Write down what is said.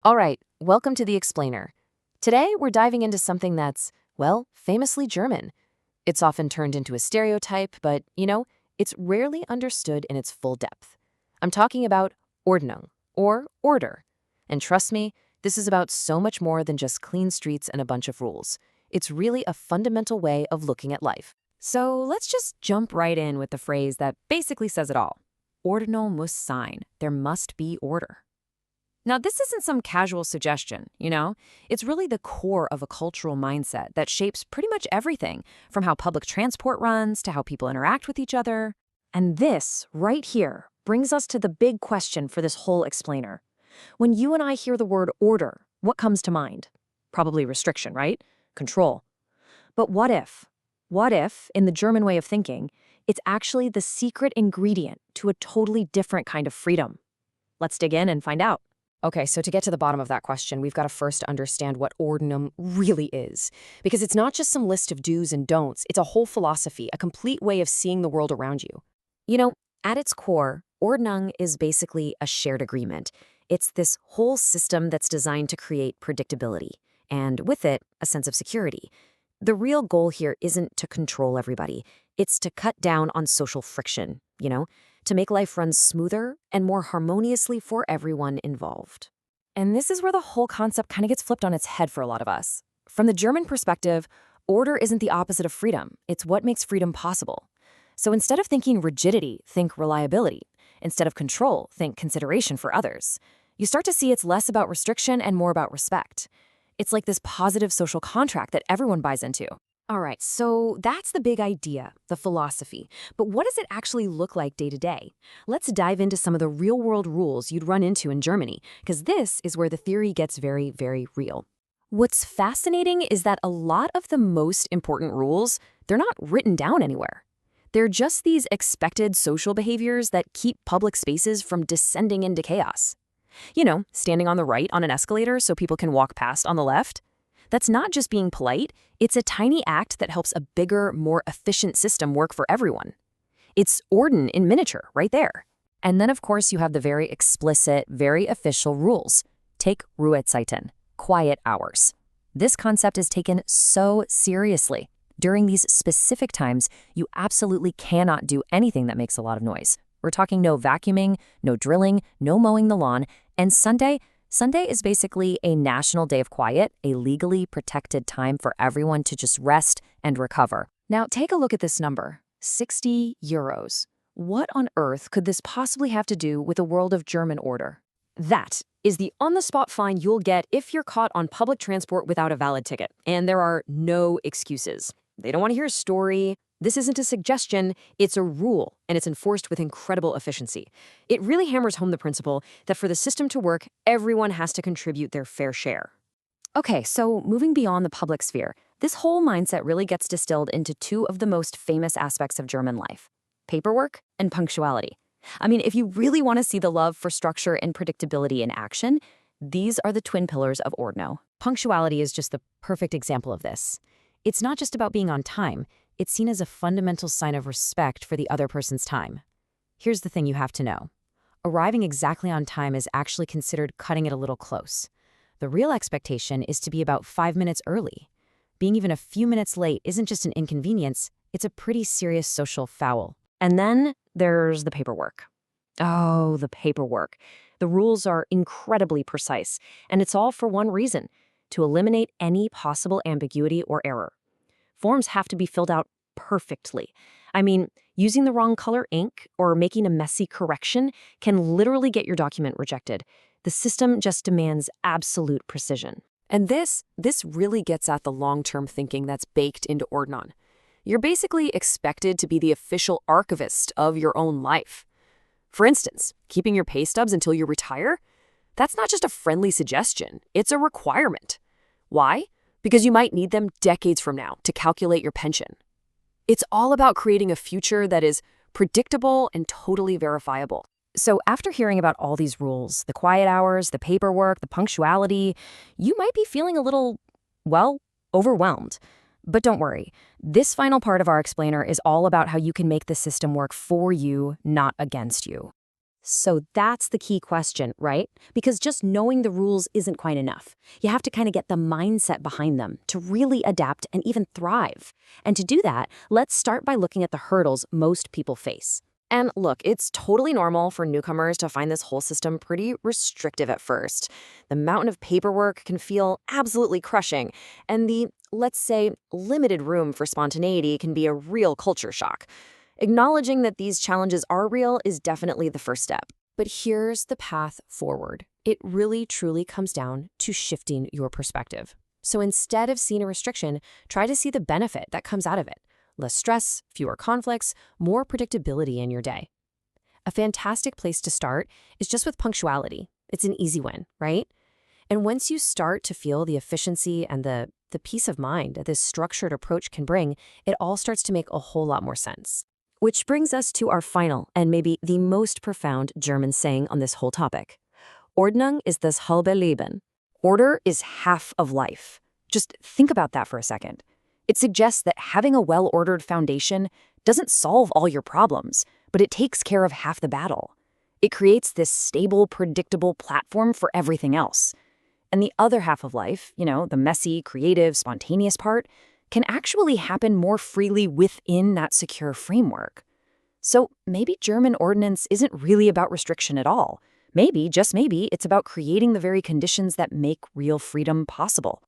All right, welcome to the Explainer. Today, we're diving into something that's, well, famously German. It's often turned into a stereotype, but, it's rarely understood in its full depth. I'm talking about Ordnung, or order. And trust me, this is about so much more than just clean streets and a bunch of rules. It's really a fundamental way of looking at life. So let's just jump right in with the phrase that basically says it all. Ordnung muss sein. There must be order. Now, this isn't some casual suggestion. It's really the core of a cultural mindset that shapes pretty much everything, from how public transport runs to how people interact with each other. And this, right here, brings us to the big question for this whole explainer. When you and I hear the word order, what comes to mind? Probably restriction, right? Control. But what if? What if, in the German way of thinking, it's actually the secret ingredient to a totally different kind of freedom? Let's dig in and find out. Okay, so to get to the bottom of that question, we've got to first understand what Ordnung really is. Because it's not just some list of do's and don'ts, it's a whole philosophy, a complete way of seeing the world around you. At its core, Ordnung is basically a shared agreement. It's this whole system that's designed to create predictability, and with it, a sense of security. The real goal here isn't to control everybody. It's to cut down on social friction, to make life run smoother and more harmoniously for everyone involved. And this is where the whole concept kind of gets flipped on its head for a lot of us. From the German perspective, order isn't the opposite of freedom. It's what makes freedom possible. So instead of thinking rigidity, think reliability. Instead of control, think consideration for others. You start to see it's less about restriction and more about respect. It's like this positive social contract that everyone buys into. All right, so that's the big idea, the philosophy. But what does it actually look like day to day? Let's dive into some of the real-world rules you'd run into in Germany, because this is where the theory gets very, very real. What's fascinating is that a lot of the most important rules, they're not written down anywhere. They're just these expected social behaviors that keep public spaces from descending into chaos. Standing on the right on an escalator so people can walk past on the left. That's not just being polite, it's a tiny act that helps a bigger, more efficient system work for everyone. It's Orden in miniature, right there. And then, of course, you have the very explicit, very official rules. Take Ruhezeiten, quiet hours. This concept is taken so seriously. During these specific times, you absolutely cannot do anything that makes a lot of noise. We're talking no vacuuming, no drilling, no mowing the lawn, and Sunday is basically a national day of quiet, a legally protected time for everyone to just rest and recover. Now, take a look at this number, 60 euros. What on earth could this possibly have to do with a world of German order? That is the on-the-spot fine you'll get if you're caught on public transport without a valid ticket. And there are no excuses. They don't want to hear a story. This isn't a suggestion, it's a rule, and it's enforced with incredible efficiency. It really hammers home the principle that for the system to work, everyone has to contribute their fair share. Okay, so moving beyond the public sphere, this whole mindset really gets distilled into two of the most famous aspects of German life: paperwork and punctuality. I mean, if you really want to see the love for structure and predictability in action, these are the twin pillars of Ordnung. Punctuality is just the perfect example of this. It's not just about being on time. It's seen as a fundamental sign of respect for the other person's time. Here's the thing you have to know. Arriving exactly on time is actually considered cutting it a little close. The real expectation is to be about 5 minutes early. Being even a few minutes late isn't just an inconvenience, it's a pretty serious social foul. And then there's the paperwork. Oh, the paperwork. The rules are incredibly precise, and it's all for one reason: to eliminate any possible ambiguity or error. Forms have to be filled out perfectly. I mean, using the wrong color ink or making a messy correction can literally get your document rejected. The system just demands absolute precision. And this really gets at the long-term thinking that's baked into Ordnung. You're basically expected to be the official archivist of your own life. For instance, keeping your pay stubs until you retire? That's not just a friendly suggestion, it's a requirement. Why? Because you might need them decades from now to calculate your pension. It's all about creating a future that is predictable and totally verifiable. So after hearing about all these rules, the quiet hours, the paperwork, the punctuality, you might be feeling a little, overwhelmed. But don't worry, this final part of our explainer is all about how you can make the system work for you, not against you. So that's the key question, right? Because just knowing the rules isn't quite enough. You have to kind of get the mindset behind them to really adapt and even thrive. And to do that, let's start by looking at the hurdles most people face. And look, it's totally normal for newcomers to find this whole system pretty restrictive at first. The mountain of paperwork can feel absolutely crushing, and the, let's say, limited room for spontaneity can be a real culture shock. Acknowledging that these challenges are real is definitely the first step. But here's the path forward. It really truly comes down to shifting your perspective. So instead of seeing a restriction, try to see the benefit that comes out of it. Less stress, fewer conflicts, more predictability in your day. A fantastic place to start is just with punctuality. It's an easy win, right? And once you start to feel the efficiency and the peace of mind that this structured approach can bring, it all starts to make a whole lot more sense. Which brings us to our final and maybe the most profound German saying on this whole topic. Ordnung ist das halbe Leben. Order is half of life. Just think about that for a second. It suggests that having a well-ordered foundation doesn't solve all your problems, but it takes care of half the battle. It creates this stable, predictable platform for everything else. And the other half of life, the messy, creative, spontaneous part, can actually happen more freely within that secure framework. So maybe German ordinance isn't really about restriction at all. Maybe, just maybe, it's about creating the very conditions that make real freedom possible.